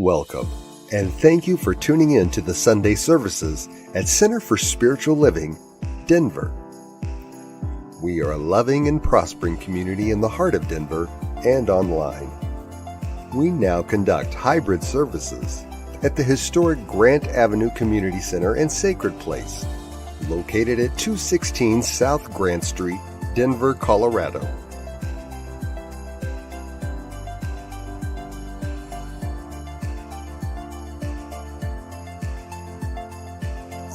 Welcome, and thank you for tuning in to the Sunday services at Center for Spiritual Living, Denver. We are a loving and prospering community in the heart of Denver and online. We now conduct hybrid services at the historic Grant Avenue Community Center and Sacred Place, located at 216 South Grant Street, Denver, Colorado.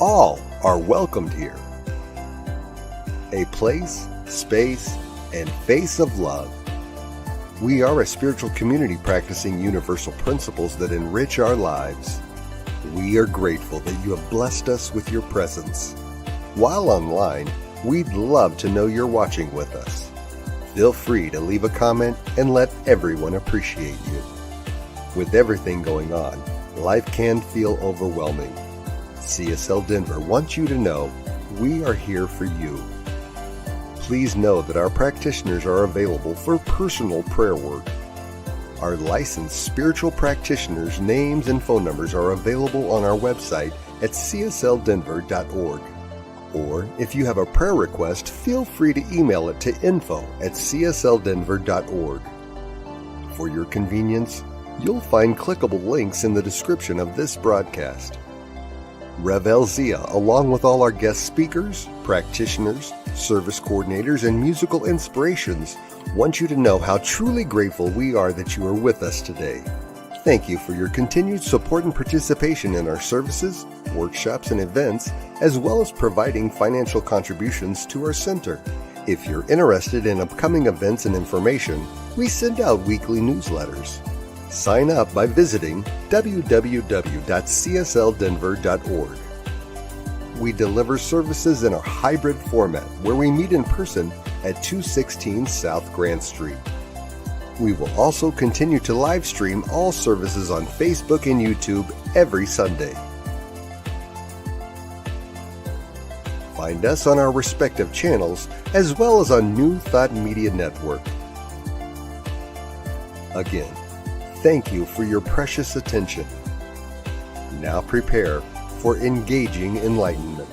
All are welcomed here. A place, space, and face of love. We are a spiritual community practicing universal principles that enrich our lives. We are grateful that you have blessed us with your presence. While online, we'd love to know you're watching with us. Feel free to leave a comment and let everyone appreciate you. With everything going on, life can feel overwhelming. CSL Denver wants you to know we are here for you. Please know that our practitioners are available for personal prayer work. Our licensed spiritual practitioners' names and phone numbers are available on our website at csldenver.org. Or if you have a prayer request, feel free to email it to info@csldenver.org. For your convenience, you'll find clickable links in the description of this broadcast. Rev Zia, along with all our guest speakers, practitioners, service coordinators, and musical inspirations, want you to know how truly grateful we are that you are with us today. Thank you for your continued support and participation in our services, workshops, and events, as well as providing financial contributions to our center. If you're interested in upcoming events and information, we send out weekly newsletters. Sign up by visiting www.csldenver.org. We deliver services in a hybrid format where we meet in person at 216 South Grant Street. We will also continue to live stream all services on Facebook and YouTube every Sunday. Find us on our respective channels as well as on New Thought Media Network. Again, thank you for your precious attention. Now prepare for engaging enlightenment.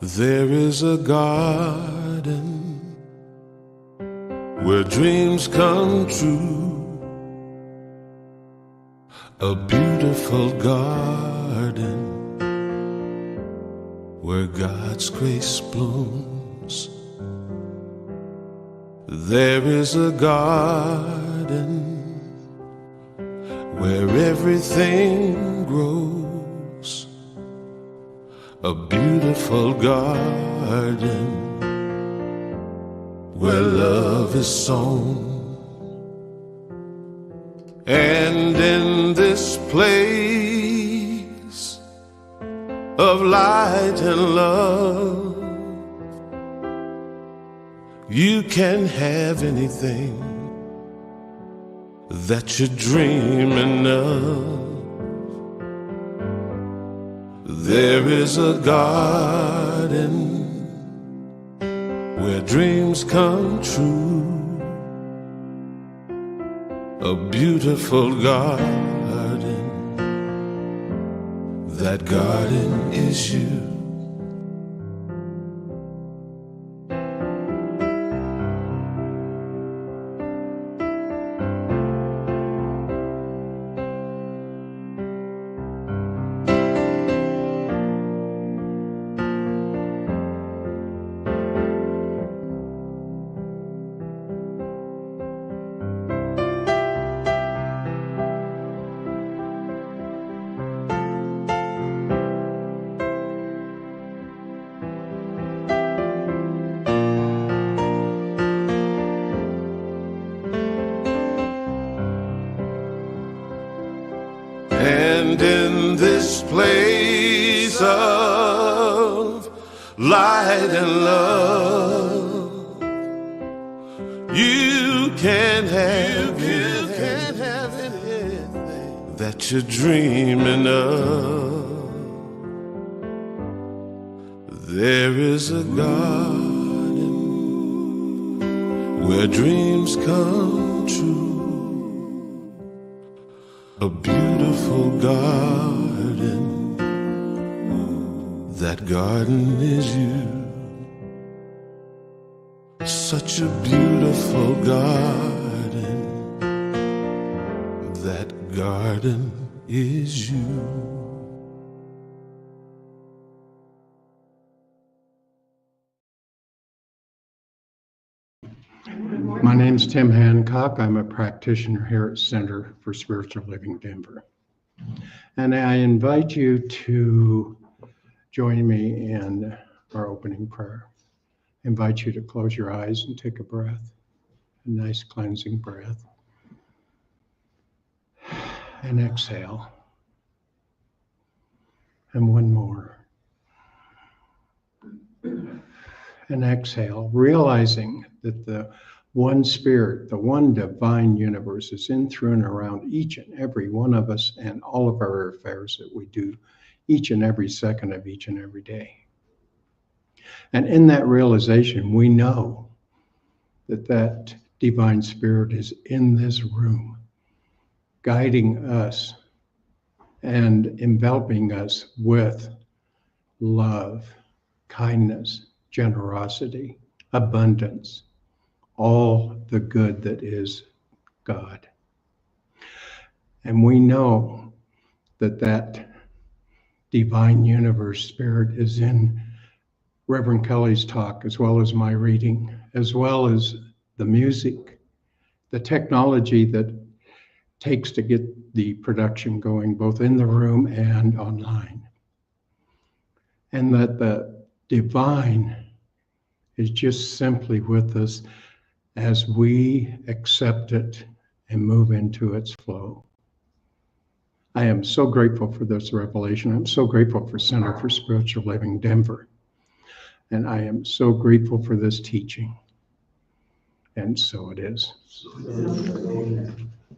There is a garden where dreams come true, a beautiful garden where God's grace blooms. There is a garden where everything grows, a beautiful garden where love is sown. And in this place of light and love, you can have anything that you're dreaming of. There is a garden where dreams come true, a beautiful garden. That garden is you. place of light and love. You can't have anything that you're dreaming of. There is a garden where dreams come true, a beautiful garden. That garden is you. Such a beautiful garden. That garden is you. My name's Tim Hancock. I'm a practitioner here at Center for Spiritual Living Denver. And I invite you to join me in our opening prayer. I invite you to close your eyes and take a breath, a nice cleansing breath. And exhale. And one more. And exhale, realizing that the one spirit, the one divine universe is in, through, and around each and every one of us and all of our affairs that we do each and every second of each and every day. And in that realization, we know that that divine spirit is in this room, guiding us and enveloping us with love, kindness, generosity, abundance, all the good that is God. And we know that that divine universe spirit is in Reverend Kelly's talk, as well as my reading, as well as the music, the technology that takes to get the production going, both in the room and online. And that the divine is just simply with us as we accept it and move into its flow. I am so grateful for this revelation. I'm so grateful for Center for Spiritual Living Denver. And I am so grateful for this teaching. And so it is.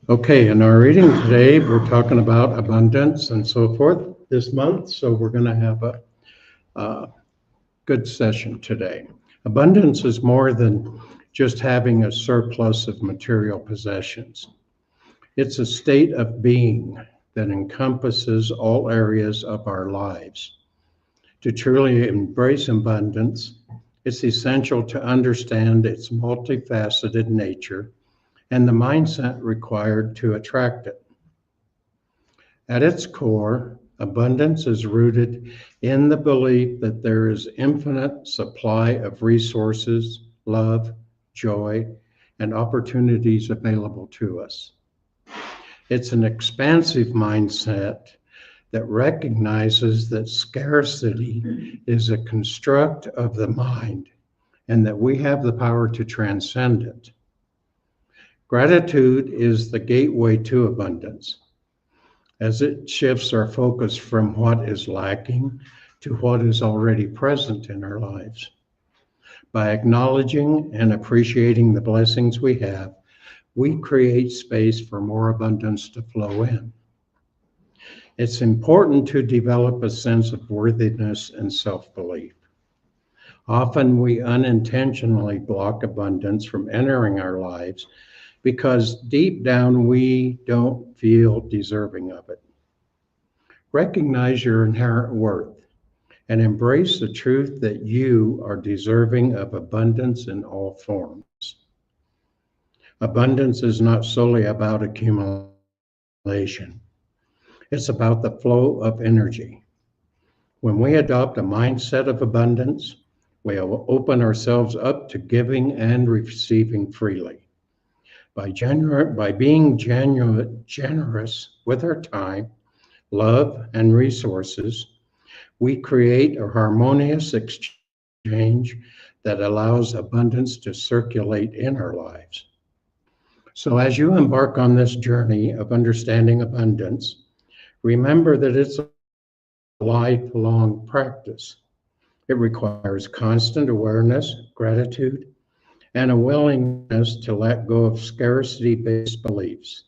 Okay, in our reading today, we're talking about abundance and so forth this month. So we're going to have a good session today. Abundance is more than just having a surplus of material possessions. It's a state of being that encompasses all areas of our lives. To truly embrace abundance, it's essential to understand its multifaceted nature and the mindset required to attract it. At its core, abundance is rooted in the belief that there is infinite supply of resources, love, joy, and opportunities available to us. It's an expansive mindset that recognizes that scarcity is a construct of the mind and that we have the power to transcend it. Gratitude is the gateway to abundance, as it shifts our focus from what is lacking to what is already present in our lives. By acknowledging and appreciating the blessings we have, we create space for more abundance to flow in. It's important to develop a sense of worthiness and self-belief. Often we unintentionally block abundance from entering our lives because deep down we don't feel deserving of it. Recognize your inherent worth and embrace the truth that you are deserving of abundance in all forms. Abundance is not solely about accumulation. It's about the flow of energy. When we adopt a mindset of abundance, we open ourselves up to giving and receiving freely. By being generous with our time, love, and resources, we create a harmonious exchange that allows abundance to circulate in our lives. So as you embark on this journey of understanding abundance, remember that it's lifelong practice. It requires constant awareness, gratitude, and a willingness to let go of scarcity-based beliefs.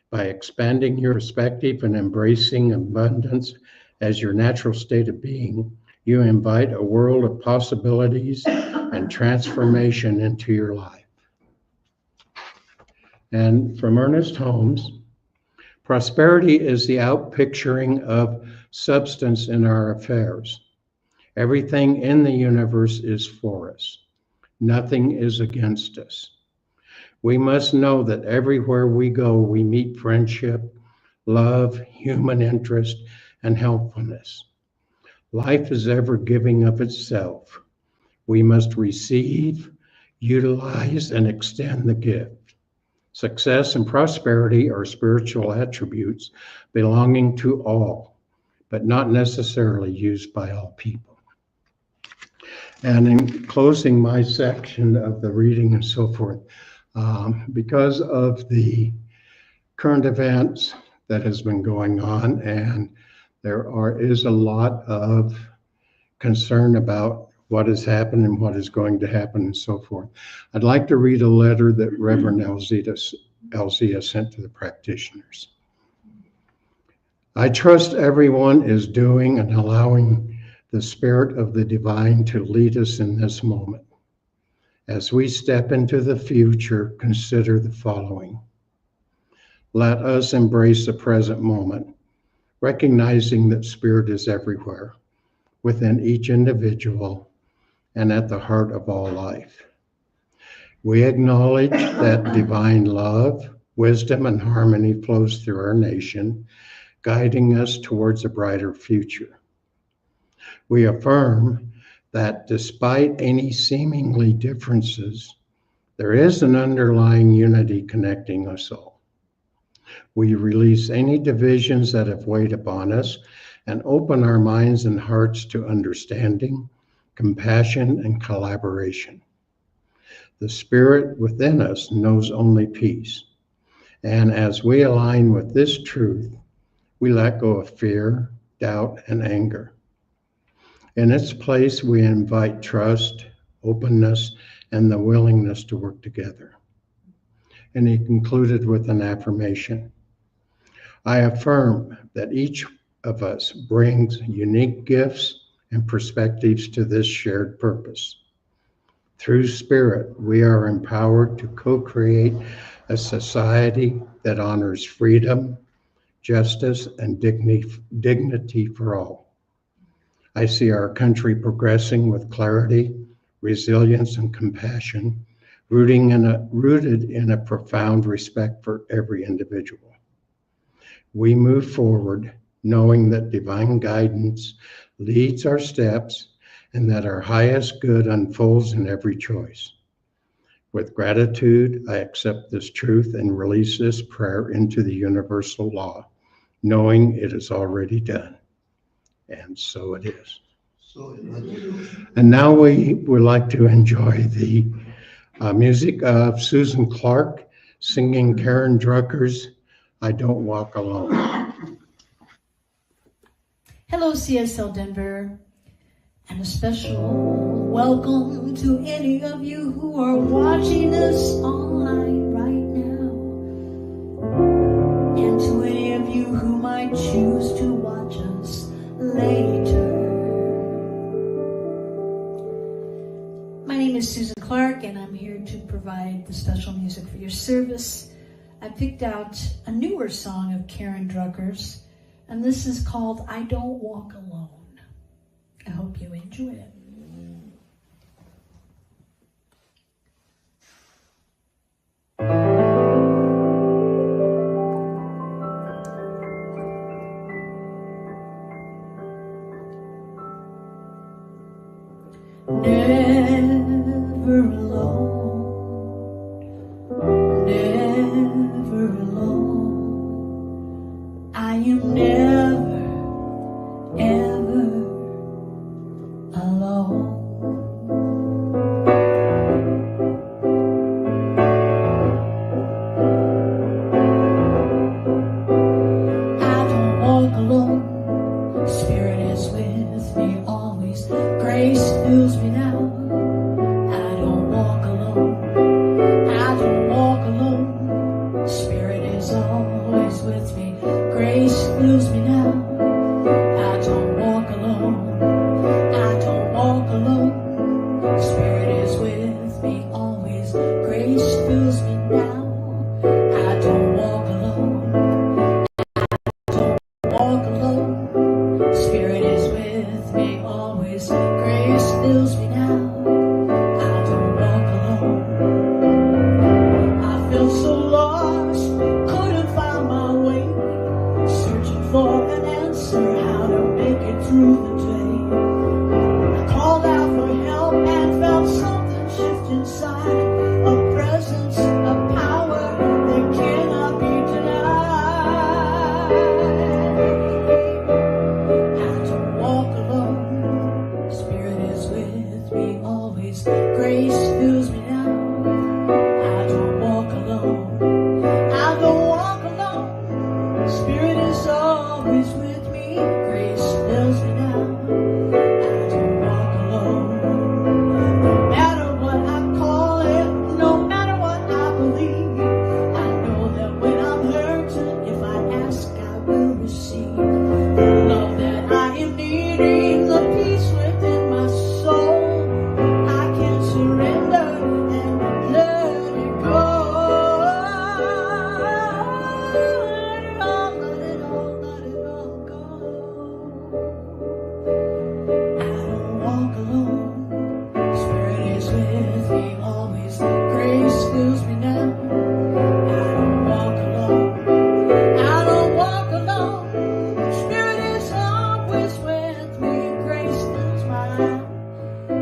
By expanding your perspective and embracing abundance as your natural state of being, you invite a world of possibilities and transformation into your life. And from Ernest Holmes, prosperity is the outpicturing of substance in our affairs. Everything in the universe is for us. Nothing is against us. We must know that everywhere we go, we meet friendship, love, human interest, and helpfulness. Life is ever giving of itself. We must receive, utilize, and extend the gift. Success and prosperity are spiritual attributes belonging to all, but not necessarily used by all people. And in closing my section of the reading and so forth, because of the current events that has been going on, and is a lot of concern about what has happened and what is going to happen and so forth, I'd like to read a letter that Reverend Elzia sent to the practitioners. I trust everyone is doing and allowing the Spirit of the Divine to lead us in this moment. As we step into the future, consider the following. Let us embrace the present moment, recognizing that Spirit is everywhere, within each individual, and at the heart of all life. We acknowledge that divine love, wisdom, and harmony flows through our nation, guiding us towards a brighter future. We affirm that despite any seemingly differences, there is an underlying unity connecting us all. We release any divisions that have weighed upon us and open our minds and hearts to understanding, compassion, and collaboration. The Spirit within us knows only peace. And as we align with this truth, we let go of fear, doubt, and anger. In its place, we invite trust, openness, and the willingness to work together. And he concluded with an affirmation. I affirm that each of us brings unique gifts and perspectives to this shared purpose. Through Spirit, we are empowered to co-create a society that honors freedom, justice, and dignity for all. I see our country progressing with clarity, resilience, and compassion, rooted in a profound respect for every individual. We move forward knowing that divine guidance leads our steps and that our highest good unfolds in every choice. With gratitude, I accept this truth and release this prayer into the universal law, knowing it is already done. And so it is. And now we would like to enjoy the music of Susan Clark singing Karen Drucker's I Don't Walk Alone. Hello, CSL Denver, and a special welcome to any of you who are watching us online right now, and to any of you who might choose to watch us later. My name is Susan Clark, and I'm here to provide the special music for your service. I picked out a newer song of Karen Drucker's, and this is called I Don't Walk Alone. I hope you enjoy it. Never alone, never alone. I am never, ever alone. I don't walk alone, Spirit. Grace fills me now. I don't walk alone. I don't walk alone. Spirit is always with me. Grace fills me now. I don't walk alone. I don't walk alone. Spirit is with me always. Grace fills me now. I don't walk alone. I don't walk alone. Spirit is with me always. Grace fills me now. I don't walk alone. I felt so lost, couldn't find my way, searching for an answer, how to make it through the day. I called out for help and felt something shift inside, a presence, a power that cannot be denied. I don't walk alone. Spirit is with me always. Grace fills me now. I don't walk alone. I don't walk alone. Spirit is always with me. Grace fills me now. I don't walk alone. No matter what I call it, no matter what I believe, I know that when I'm hurting, if I ask, I will receive the love that I am needing, the peace within my soul. I can surrender and let it go. Let it all, let it all, let it all go. I don't walk alone. Spirit is with me always. Grace fills me now. I don't walk alone. I don't walk alone. Spirit is always with me. Grace fills my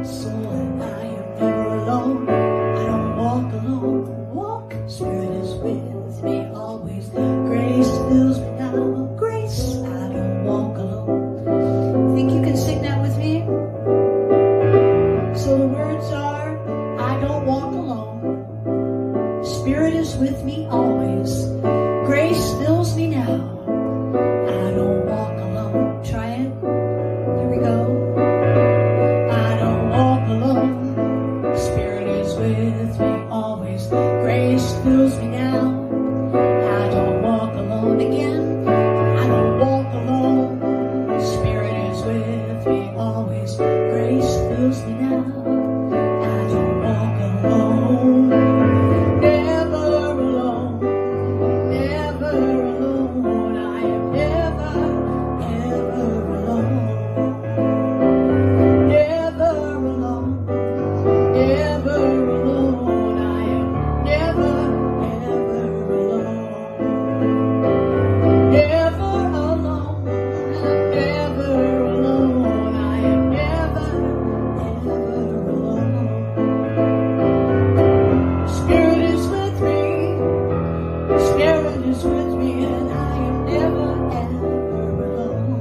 soul, and I am never alone. I don't walk alone. Walk. Spirit is with me always. Grace fills me now. Grace. I don't walk alone. Think you can sing that with me? So the words are, I don't walk alone. Spirit is with me always. Grace fills me now. I don't walk alone. Try it. Here we go. I don't walk alone. Spirit is with me always. Grace fills me now. I don't walk alone again. I don't walk alone. Spirit is with me always. Grace fills me now. I don't walk alone. Never alone. Never alone. I am never, ever alone. Never alone. Never alone. I am never, ever alone. Never alone. Never alone. I am never, ever alone. Spirit is with me. Spirit is with me, and I am never, ever alone.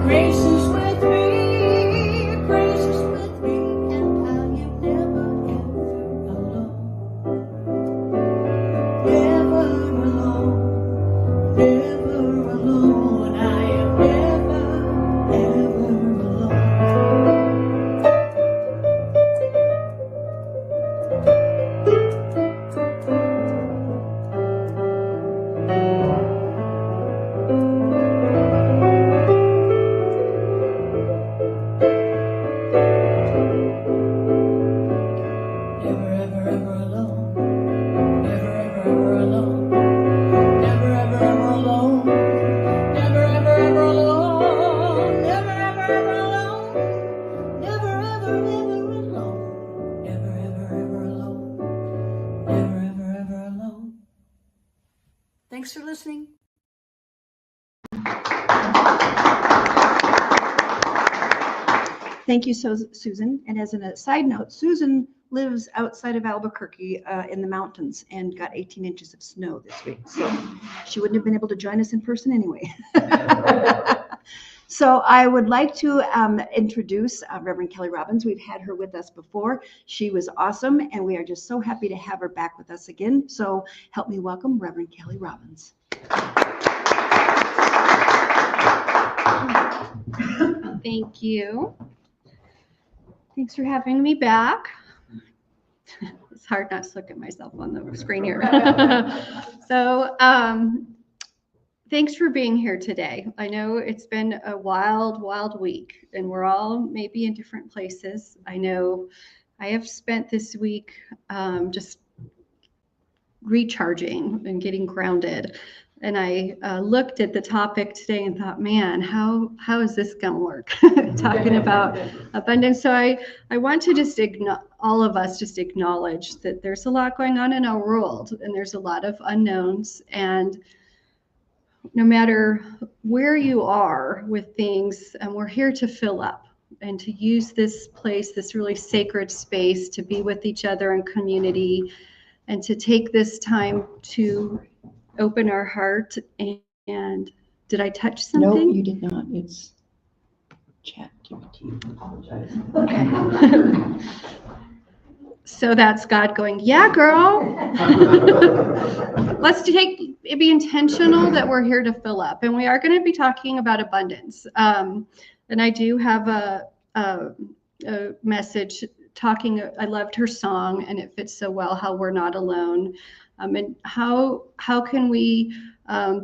Grace is with me. Grace is with me, and I am never, ever alone. Never alone. Never alone. I am never, ever alone. Never, ever, ever alone. Never, ever, ever alone. Never, ever, ever alone. Never, ever, ever alone. Never, ever, ever alone. Never, ever, ever alone. Never, ever, ever alone. Never, ever, ever alone. Thanks for listening. Thank you, Susan. And as a side note, Susan lives outside of Albuquerque in the mountains and got 18 inches of snow this week. So she wouldn't have been able to join us in person anyway. So I would like to introduce Reverend Kelly Robbins. We've had her with us before. She was awesome, and we are just so happy to have her back with us again. So help me welcome Reverend Kelly Robbins. Thank you. Thanks for having me back. It's hard not to look at myself on the screen here. So, thanks for being here today. I know it's been a wild, wild week, and we're all maybe in different places. I know I have spent this week just recharging and getting grounded. And I looked at the topic today and thought, man, how is this going to work? Talking about abundance. So I want to just all of us just acknowledge that there's a lot going on in our world, and there's a lot of unknowns. And no matter where you are with things, we're here to fill up and to use this place, this really sacred space, to be with each other in community, and to take this time to open our heart. And did I touch something? No, you did not. It's chat GPT. Apologize. Okay. So that's God going, yeah, girl. Let's be intentional that we're here to fill up. And we are going to be talking about abundance. And I do have a message talking. I loved her song, and it fits so well, how we're not alone. And how can we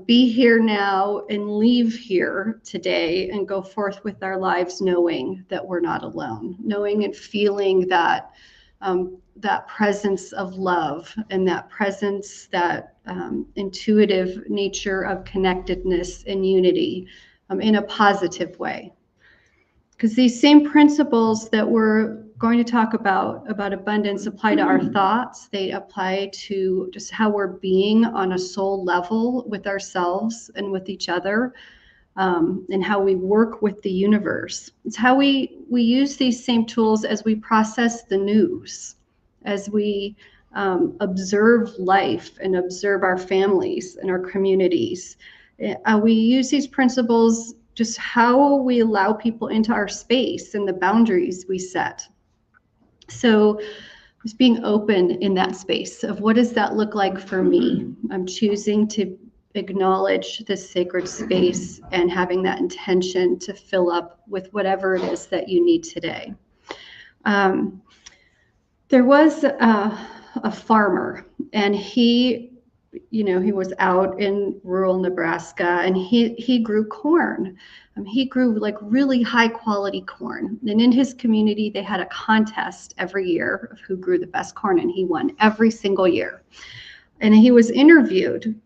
be here now and leave here today and go forth with our lives knowing that we're not alone, knowing and feeling that that presence of love and that presence, that intuitive nature of connectedness and unity in a positive way. Because these same principles that we're going to talk about abundance apply to our thoughts. They apply to just how we're being on a soul level with ourselves and with each other, and how we work with the universe. It's how we use these same tools as we process the news, as we observe life and observe our families and our communities. We use these principles just how we allow people into our space and the boundaries we set. So just being open in that space of what does that look like for me? I'm choosing to acknowledge this sacred space and having that intention to fill up with whatever it is that you need today. There was a farmer, and he was out in rural Nebraska, and he grew corn. He grew like really high quality corn. And in his community, they had a contest every year of who grew the best corn, and he won every single year. And he was interviewed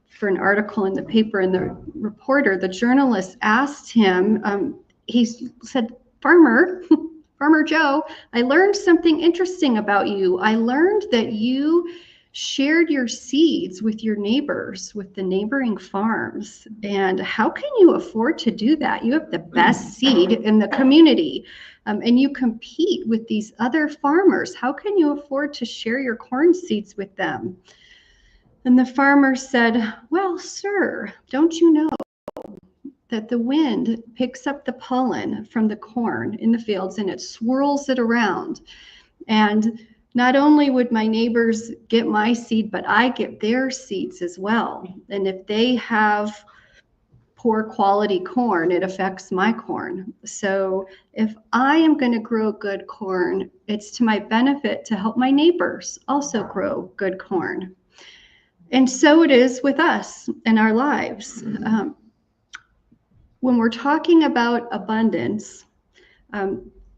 for an article in the paper, and the journalist asked him, he said, Farmer Joe, I learned something interesting about you. I learned that you shared your seeds with your neighbors, with the neighboring farms. And how can you afford to do that? You have the best seed in the community, and you compete with these other farmers. How can you afford to share your corn seeds with them? And the farmer said, well, sir, don't you know that the wind picks up the pollen from the corn in the fields and it swirls it around? And not only would my neighbors get my seed, but I get their seeds as well. And if they have poor quality corn, it affects my corn. So if I am going to grow good corn, it's to my benefit to help my neighbors also grow good corn. And so it is with us in our lives. When we're talking about abundance,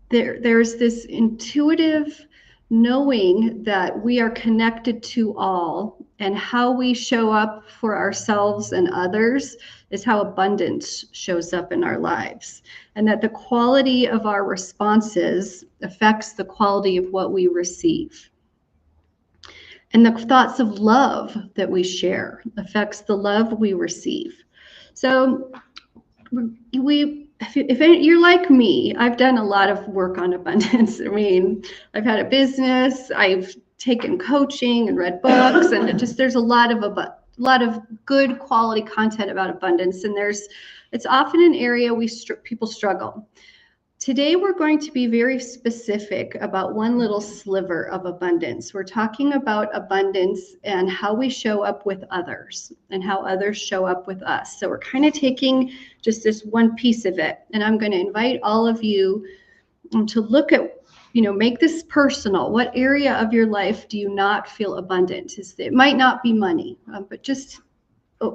there's this intuitive knowing that we are connected to all, and how we show up for ourselves and others is how abundance shows up in our lives, and that the quality of our responses affects the quality of what we receive. And the thoughts of love that we share affects the love we receive. So if you're like me, I've done a lot of work on abundance. I mean, I've had a business, I've taken coaching and read books, and there's a lot of good quality content about abundance. And it's often an area people struggle Today, we're going to be very specific about one little sliver of abundance. We're talking about abundance and how we show up with others and how others show up with us. So we're kind of taking just this one piece of it. And I'm going to invite all of you to look at, make this personal. What area of your life do you not feel abundant? It might not be money, but just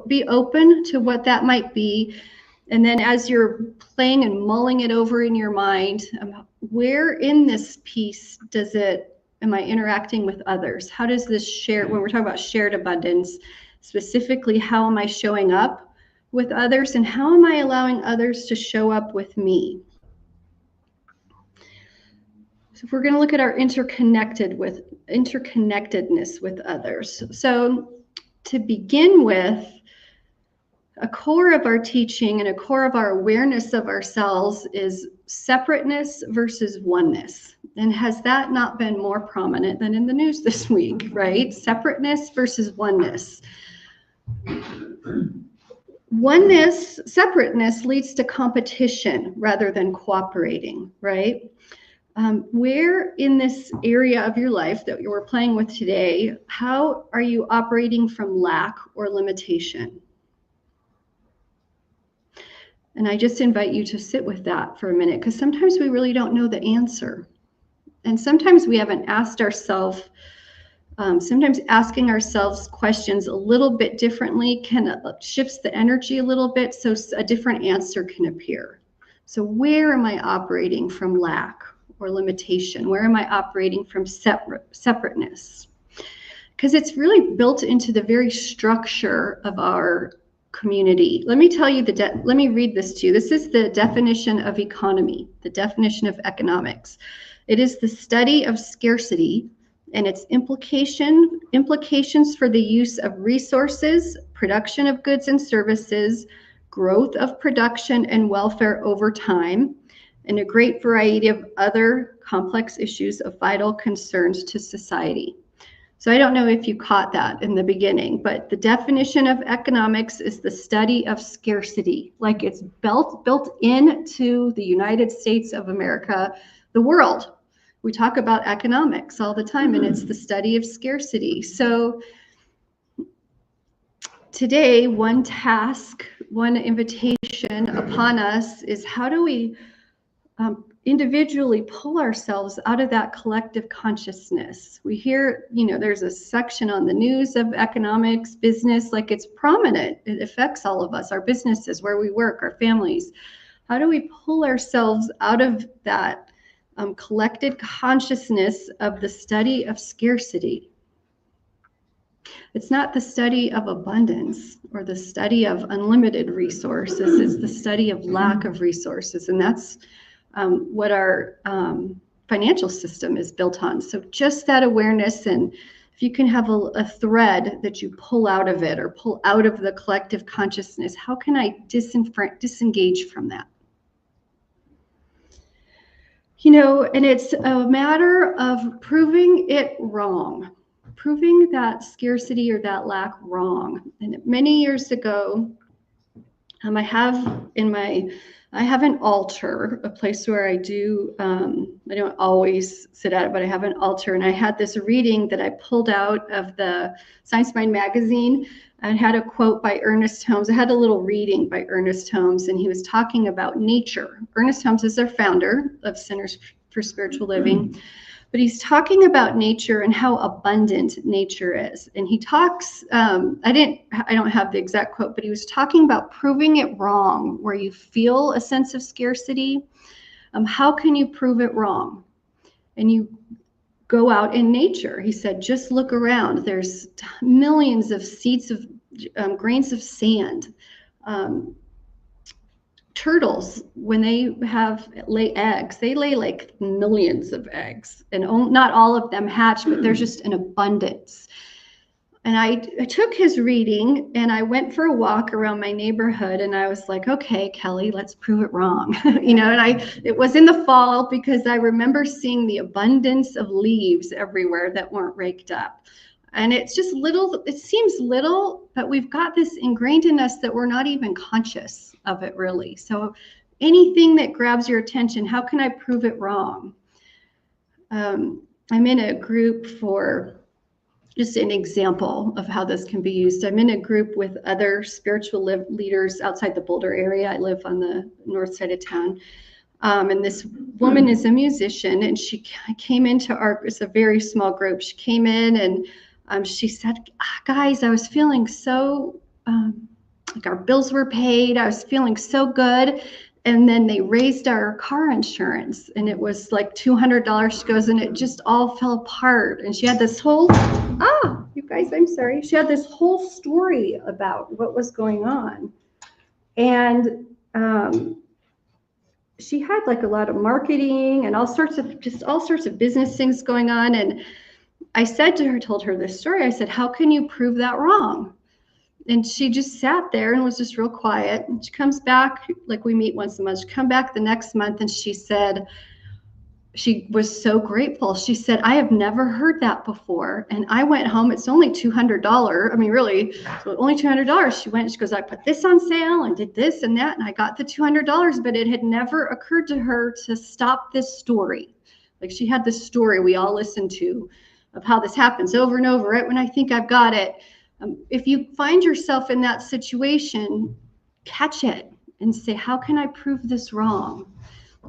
be open to what that might be. And then as you're playing and mulling it over in your mind, where in this piece am I interacting with others? How does this when we're talking about shared abundance, specifically, how am I showing up with others and how am I allowing others to show up with me? So if we're going to look at our interconnectedness with others. So to begin with, a core of our teaching and a core of our awareness of ourselves is separateness versus oneness. And has that not been more prominent than in the news this week, right? Separateness versus oneness. Separateness leads to competition rather than cooperating, right? Where in this area of your life that we're playing with today, how are you operating from lack or limitation? And I just invite you to sit with that for a minute, because sometimes we really don't know the answer. And sometimes we haven't asked ourselves, sometimes asking ourselves questions a little bit differently shifts the energy a little bit so a different answer can appear. So where am I operating from lack or limitation? Where am I operating from separateness? Because it's really built into the very structure of our community. Let me tell you let me read this to you. This is the definition of economy, the definition of economics. It is the study of scarcity and its implications for the use of resources, production of goods and services, growth of production and welfare over time, and a great variety of other complex issues of vital concerns to society. So I don't know if you caught that in the beginning, but the definition of economics is the study of scarcity, like it's built into the United States of America, the world. We talk about economics all the time, and it's the study of scarcity. So today, one task, one invitation upon us is how do we individually pull ourselves out of that collective consciousness. We hear, there's a section on the news of economics, business, like it's prominent. It affects all of us, our businesses, where we work, our families. How do we pull ourselves out of that collected consciousness of the study of scarcity? It's not the study of abundance or the study of unlimited resources. It's the study of lack of resources. And that's what our financial system is built on. So just that awareness, and if you can have a thread that you pull out of it or pull out of the collective consciousness, how can I disengage from that? And it's a matter of proving it wrong, proving that scarcity or that lack wrong. And many years ago, I have an altar, a place where I don't always sit at it, but I have an altar. And I had this reading that I pulled out of the Science Mind magazine. I had a quote by Ernest Holmes. I had a little reading by Ernest Holmes, and he was talking about nature. Ernest Holmes is their founder of Centers for Spiritual Living. But he's talking about nature and how abundant nature is. And he talks, I don't have the exact quote, but he was talking about proving it wrong, where you feel a sense of scarcity. How can you prove it wrong? And you go out in nature. He said, just look around. There's millions of seeds of grains of sand. Turtles, when they lay eggs, they lay like millions of eggs, and not all of them hatch, but there's just an abundance. And I took his reading and I went for a walk around my neighborhood, and I was like, okay, Kelly, let's prove it wrong. And it was in the fall, because I remember seeing the abundance of leaves everywhere that weren't raked up. And it's just little, it seems little, but we've got this ingrained in us that we're not even conscious of it really. So anything that grabs your attention, how can I prove it wrong? I'm in a group for, just an example of how this can be used. I'm in a group with other spiritual leaders outside the Boulder area. I live on the north side of town. And this woman is a musician, and she came into it's a very small group. She came in and she said, guys, I was feeling so, like our bills were paid. I was feeling so good. And then they raised our car insurance, and it was like $200. She goes, and it just all fell apart. And she had this whole, you guys, I'm sorry. She had this whole story about what was going on. And she had like a lot of marketing and all sorts of business things going on. And I said to her, told her this story. I said, how can you prove that wrong? And she just sat there and was just real quiet. And she comes back, like we meet once a month. She come back the next month, and she said, she was so grateful. She said, I have never heard that before. And I went home. It's only $200. I mean, really, so only $200. She went, she goes, I put this on sale and did this and that. And I got the $200, but it had never occurred to her to stop this story. Like, she had this story we all listened to of how this happens over and over, right? When I think I've got it. If you find yourself in that situation, catch it and say, how can I prove this wrong?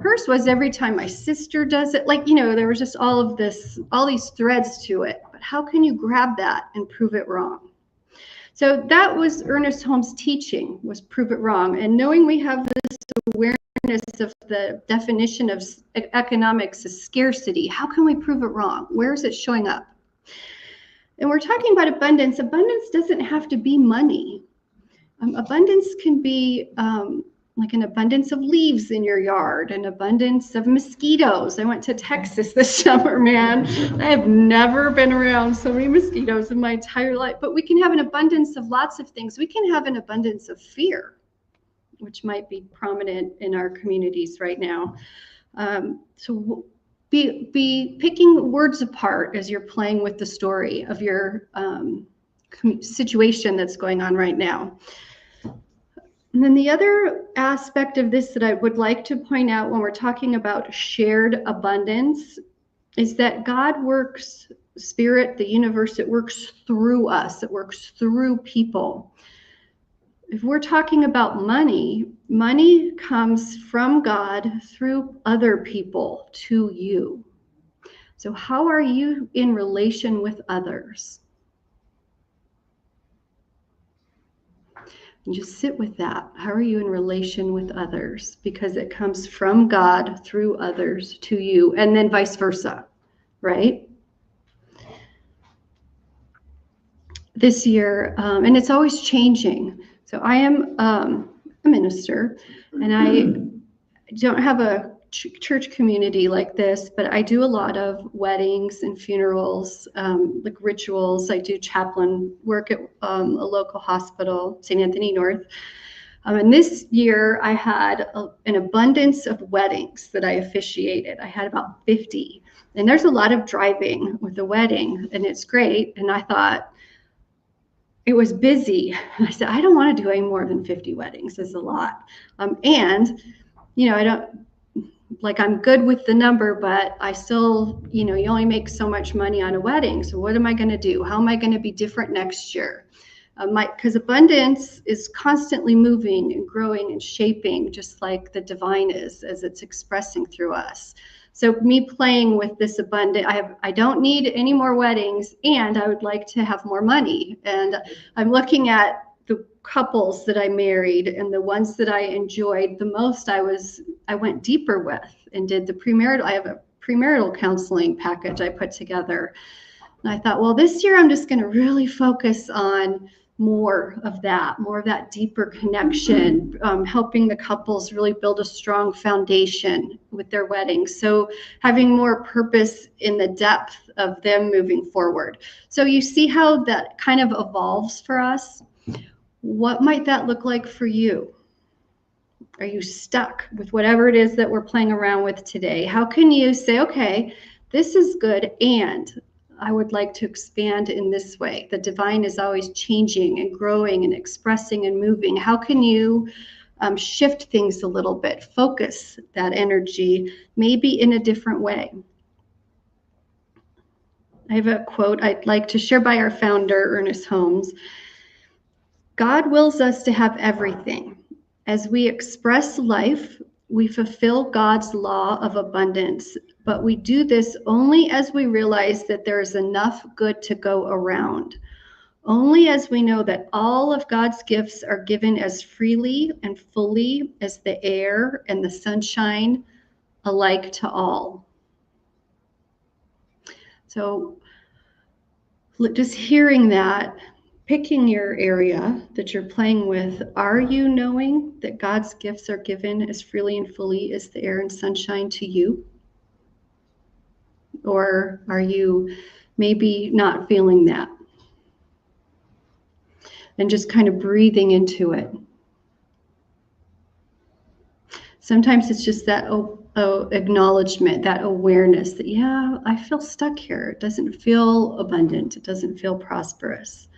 Hers was every time my sister does it, like, there was just all these threads to it. But how can you grab that and prove it wrong? So that was Ernest Holmes' teaching, was prove it wrong. And knowing we have this awareness of the definition of economics as scarcity, how can we prove it wrong? Where is it showing up? And we're talking about abundance. Abundance doesn't have to be money. Abundance can be like an abundance of leaves in your yard, an abundance of mosquitoes. I went to Texas this summer, man. I have never been around so many mosquitoes in my entire life. But we can have an abundance of lots of things. We can have an abundance of fear, which might be prominent in our communities right now. So be picking words apart as you're playing with the story of your situation that's going on right now. And then the other aspect of this that I would like to point out when we're talking about shared abundance is that God works, Spirit, the universe, it works through us. It works through people. If we're talking about money, money comes from God through other people to you. So how are you in relation with others? And just sit with that. How are you in relation with others? Because it comes from God through others to you, and then vice versa, right? This year, and it's always changing. So I am a minister, and I don't have a church community like this, but I do a lot of weddings and funerals, like rituals. I do chaplain work at a local hospital, St. Anthony North. And this year I had an abundance of weddings that I officiated. I had about 50. And there's a lot of driving with a wedding, and it's great. And I thought, it was busy. And I said, I don't want to do any more than 50 weddings. It's a lot. And, I don't, I'm good with the number, but I still, you only make so much money on a wedding. So what am I going to do? How am I going to be different next year? Because abundance is constantly moving and growing and shaping, just like the divine is, as it's expressing through us. So me playing with this abundant, I don't need any more weddings, and I would like to have more money. And I'm looking at the couples that I married and the ones that I enjoyed the most. I went deeper with and did the premarital. I have a premarital counseling package I put together. And I thought, well, this year I'm just going to really focus on more of that deeper connection, helping the couples really build a strong foundation with their weddings. So having more purpose in the depth of them moving forward. So you see how that kind of evolves for us. What might that look like for you? Are you stuck with whatever it is that we're playing around with today? How can you say, okay, this is good, and I would like to expand in this way. The divine is always changing and growing and expressing and moving. How can you shift things a little bit, focus that energy, maybe in a different way. I have a quote I'd like to share by our founder, Ernest Holmes. God wills us to have everything. As we express life, we fulfill God's law of abundance, but we do this only as we realize that there is enough good to go around. Only as we know that all of God's gifts are given as freely and fully as the air and the sunshine, alike to all. So just hearing that, picking your area that you're playing with, are you knowing that God's gifts are given as freely and fully as the air and sunshine to you? Or are you maybe not feeling that? And just kind of breathing into it. Sometimes it's just that acknowledgement, that awareness that, yeah, I feel stuck here. It doesn't feel abundant. It doesn't feel prosperous.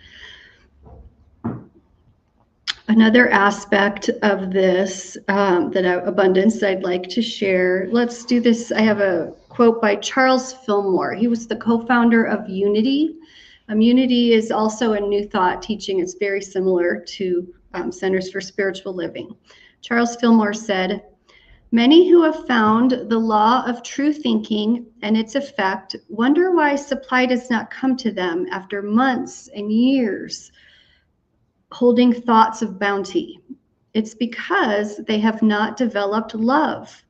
Another aspect of this, abundance I'd like to share. Let's do this. I have a quote by Charles Fillmore. He was the co-founder of Unity. Unity is also a New Thought teaching. It's very similar to Centers for Spiritual Living. Charles Fillmore said, "Many who have found the law of true thinking and its effect wonder why supply does not come to them after months and years holding thoughts of bounty. It's because they have not developed love.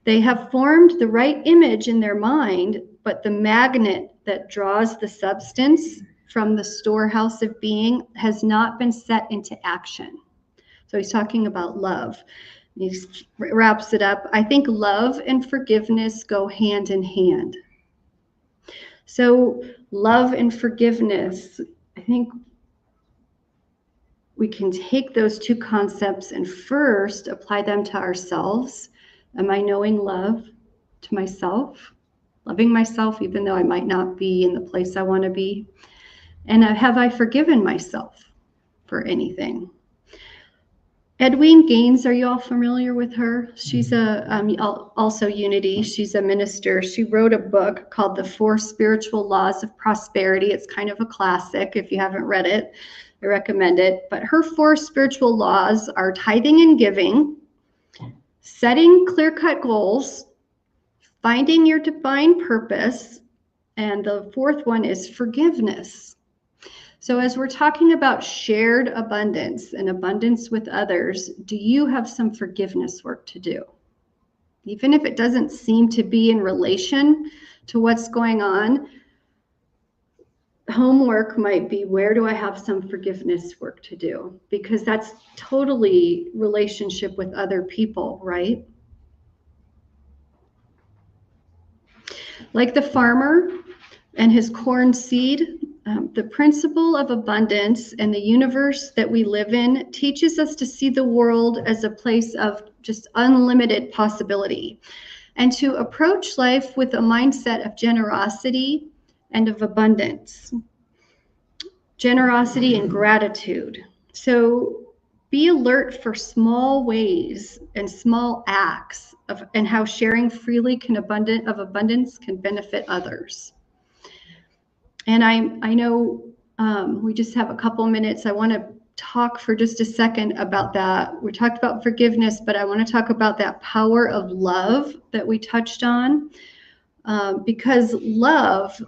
They have formed the right image in their mind, but the magnet that draws the substance from the storehouse of being has not been set into action." So he's talking about love. He wraps it up. I think love and forgiveness go hand in hand. So love and forgiveness, I think we can take those two concepts and first apply them to ourselves. Am I knowing love to myself? Loving myself even though I might not be in the place I want to be? And have I forgiven myself for anything? Edwene Gaines, are you all familiar with her? She's also Unity. She's a minister. She wrote a book called The 4 Spiritual Laws of Prosperity. It's kind of a classic. If you haven't read it, I recommend it. But her 4 spiritual laws are tithing and giving, setting clear-cut goals, finding your divine purpose, and the 4th one is forgiveness. So as we're talking about shared abundance and abundance with others, do you have some forgiveness work to do? Even if it doesn't seem to be in relation to what's going on, homework might be, where do I have some forgiveness work to do? Because that's totally relationship with other people, right? Like the farmer and his corn seed, the principle of abundance and the universe that we live in teaches us to see the world as a place of just unlimited possibility and to approach life with a mindset of generosity and of abundance, generosity and gratitude. So be alert for small ways and small acts and how sharing freely of abundance can benefit others. And I know we just have a couple minutes. I want to talk for just a second about that. We talked about forgiveness, but I want to talk about that power of love that we touched on, because love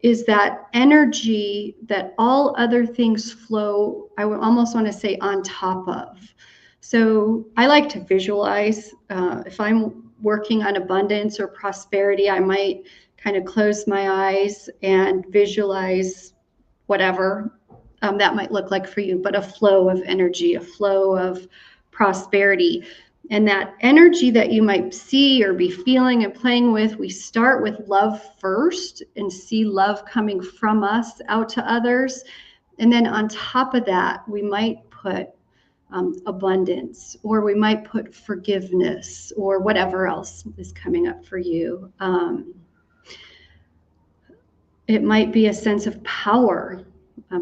is that energy that all other things flow, I would almost want to say, on top of. So I like to visualize. If I'm working on abundance or prosperity, I might kind of close my eyes and visualize whatever that might look like for you, but a flow of energy, a flow of prosperity. And that energy that you might see or be feeling and playing with, we start with love first and see love coming from us out to others. And then on top of that, we might put abundance, or we might put forgiveness, or whatever else is coming up for you. It might be a sense of power.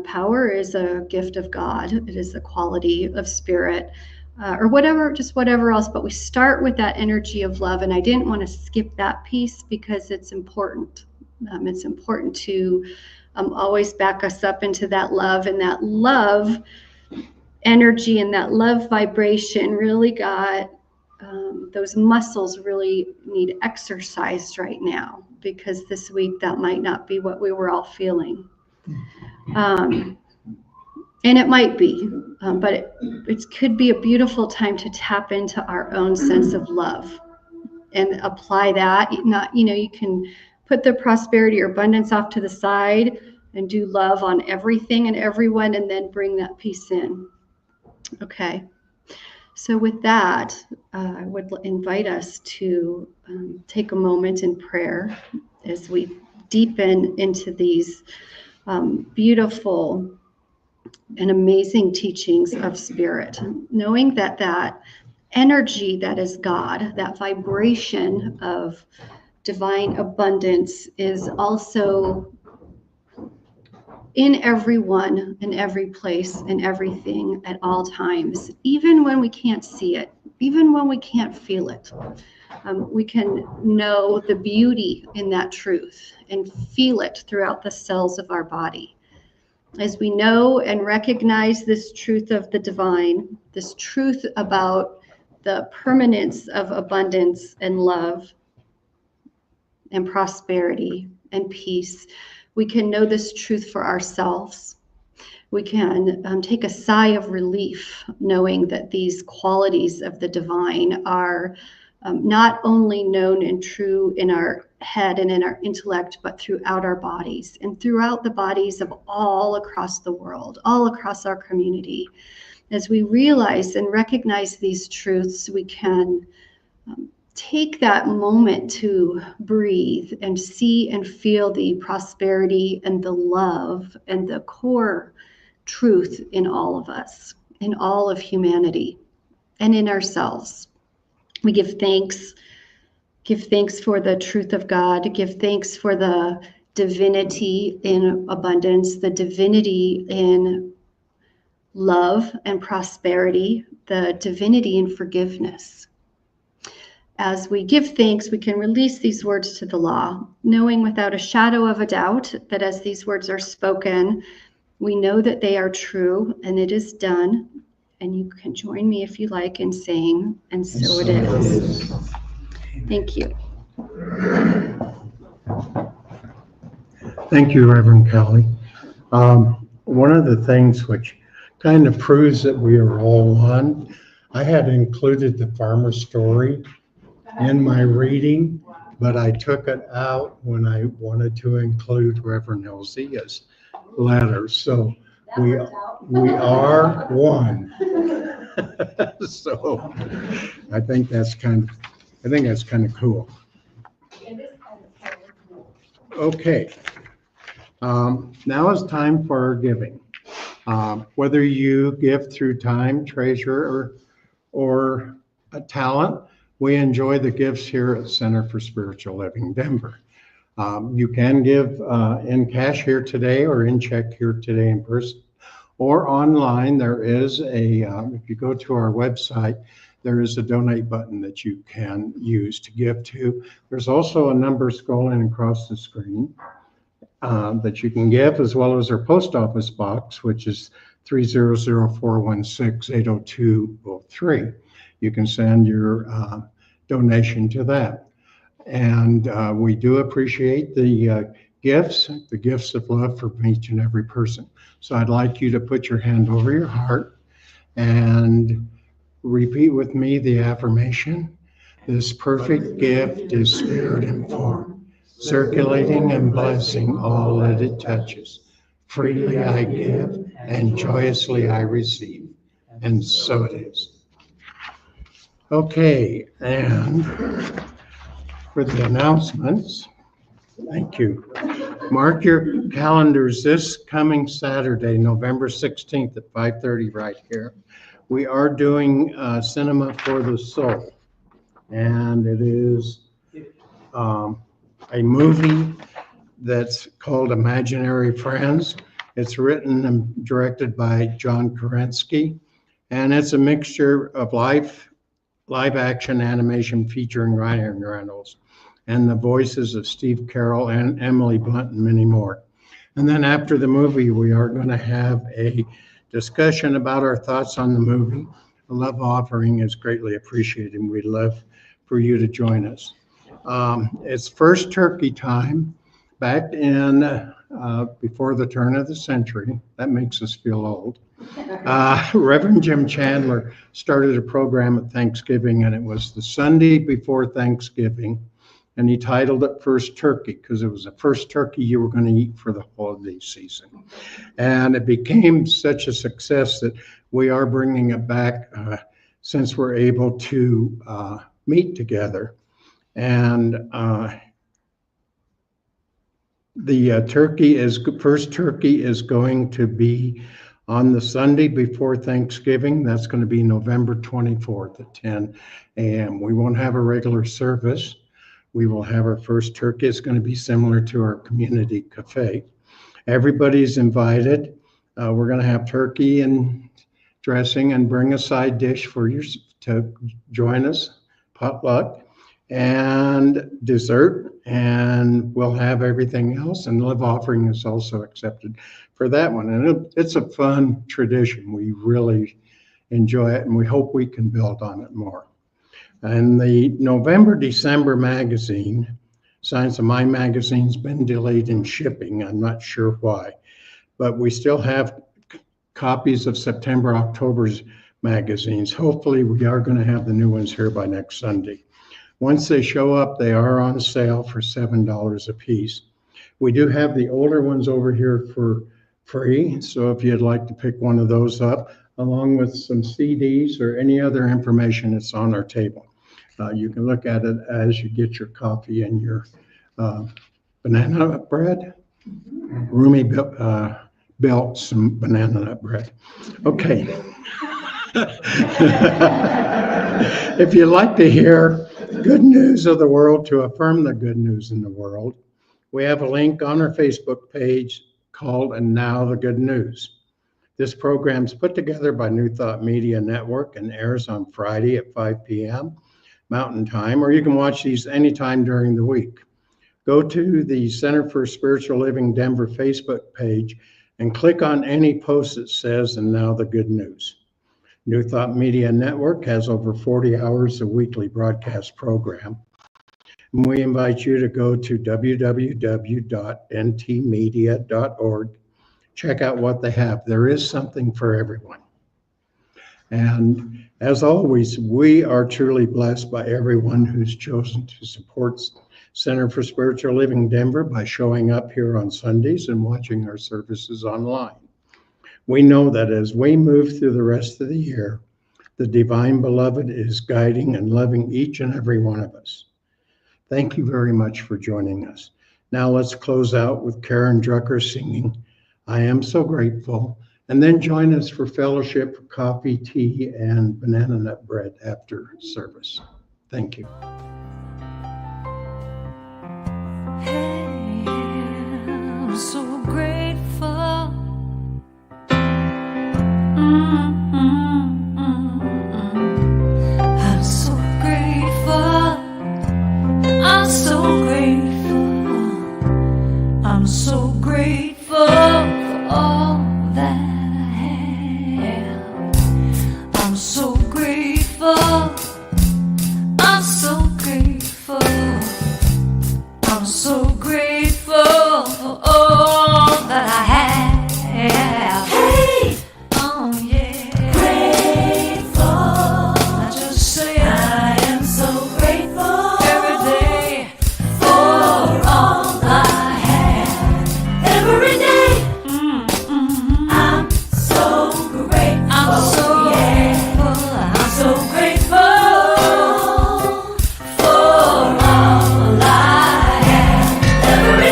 Power is a gift of God. It is a quality of spirit. or whatever, just whatever else. But we start with that energy of love. And I didn't want to skip that piece because it's important. It's important to always back us up into that love, and that love energy and that love vibration really got, those muscles really need exercised right now, because this week that might not be what we were all feeling. And it might be, but it could be a beautiful time to tap into our own sense of love and apply that. You can put the prosperity or abundance off to the side and do love on everything and everyone, and then bring that piece in. Okay. So with that, I would invite us to take a moment in prayer as we deepen into these beautiful and amazing teachings of Spirit, knowing that that energy that is God, that vibration of divine abundance, is also in everyone, in every place, in everything at all times, even when we can't see it, even when we can't feel it. We can know the beauty in that truth and feel it throughout the cells of our body. As we know and recognize this truth of the divine, this truth about the permanence of abundance and love and prosperity and peace, we can know this truth for ourselves. We can take a sigh of relief knowing that these qualities of the divine are not only known and true in our head and in our intellect, but throughout our bodies and throughout the bodies of all across the world, all across our community. As we realize and recognize these truths, we can take that moment to breathe and see and feel the prosperity and the love and the core truth in all of us, in all of humanity, and in ourselves. We give thanks for the truth of God, give thanks for the divinity in abundance, the divinity in love and prosperity, the divinity in forgiveness. As we give thanks, we can release these words to the law, knowing without a shadow of a doubt that as these words are spoken, we know that they are true and it is done. And you can join me if you like in saying, and so it is. Thank you. Thank you, Reverend Kelly. One of the things which kind of proves that we are all one, I had included the farmer story in my reading, but I took it out when I wanted to include Reverend Elzia's letter. So we are one. So I think that's kind of cool. Okay. Now is time for our giving. Whether you give through time, treasure, or a talent, we enjoy the gifts here at Center for Spiritual Living Denver. You can give in cash here today or in check here today in person or online. There is if you go to our website, there is a donate button that you can use to give to. There's also a number scrolling across the screen that you can give, as well as our post office box, which is 300-416-80203. You can send your donation to that. And we do appreciate the gifts of love from each and every person. So I'd like you to put your hand over your heart and repeat with me the affirmation. This perfect gift is spirit and form, circulating and blessing all that it touches. Freely I give and joyously I receive. And so it is. Okay, and for the announcements, thank you. Mark your calendars this coming Saturday, November 16th at 5:30 right here. We are doing Cinema for the Soul, and it is a movie that's called Imaginary Friends. It's written and directed by John Kerensky, And it's a mixture of live action animation featuring Ryan Reynolds and the voices of Steve Carell and Emily Blunt and many more. And then after the movie, we are going to have a discussion about our thoughts on the movie. A love offering is greatly appreciated, and we'd love for you to join us. It's first turkey time back in before the turn of the century. That makes us feel old. Reverend Jim Chandler started a program at Thanksgiving, and it was the Sunday before Thanksgiving, and he titled it First Turkey because it was the first turkey you were going to eat for the holiday season. And it became such a success that we are bringing it back since we're able to meet together. And the first turkey is going to be on the Sunday before Thanksgiving. That's going to be November 24th at 10 a.m. We won't have a regular service. We will have our first turkey. It's going to be similar to our community cafe. Everybody's invited. We're going to have turkey and dressing and bring a side dish for you to join us, potluck, and dessert, and we'll have everything else, and love offering is also accepted for that one. And it's a fun tradition. We really enjoy it, and we hope we can build on it more. And the November-December magazine, Science of Mind magazine's been delayed in shipping. I'm not sure why, but we still have copies of September-October's magazines. Hopefully we are going to have the new ones here by next Sunday. Once they show up, they are on sale for $7 a piece. We do have the older ones over here for free, so if you'd like to pick one of those up, along with some CDs or any other information that's on our table. You can look at it as you get your coffee and your banana nut bread. Rumi built some banana nut bread. Okay. If you'd like to hear good news of the world to affirm the good news in the world, we have a link on our Facebook page called And Now the Good News. This program's put together by New Thought Media Network and airs on Friday at 5 p.m. Mountain Time, or you can watch these anytime during the week. Go to the Center for Spiritual Living Denver Facebook page and click on any post that says And Now the Good News. New Thought Media Network has over 40 hours of weekly broadcast program. And we invite you to go to www.ntmedia.org. Check out what they have. There is something for everyone. And as always, we are truly blessed by everyone who's chosen to support Center for Spiritual Living Denver by showing up here on Sundays and watching our services online. We know that as we move through the rest of the year, the Divine Beloved is guiding and loving each and every one of us. Thank you very much for joining us. Now let's close out with Karen Drucker singing I Am So Grateful, and then join us for fellowship, coffee, tea, and banana nut bread after service. Thank you. Hey, I'm so grateful. I'm so grateful. I'm so grateful. I'm so grateful for all that I have. I'm so grateful. I'm so grateful. I'm so grateful for all that I have. Hey, oh yeah, grateful. I just say I am so grateful every day for all I have. Every day, I'm so grateful. I'm so grateful. I'm so grateful for all I have. Every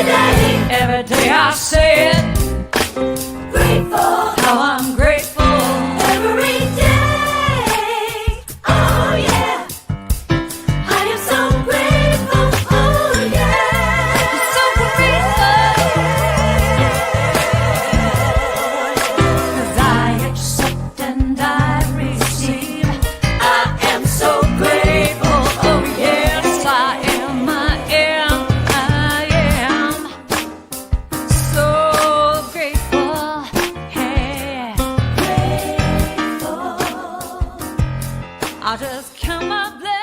God bless.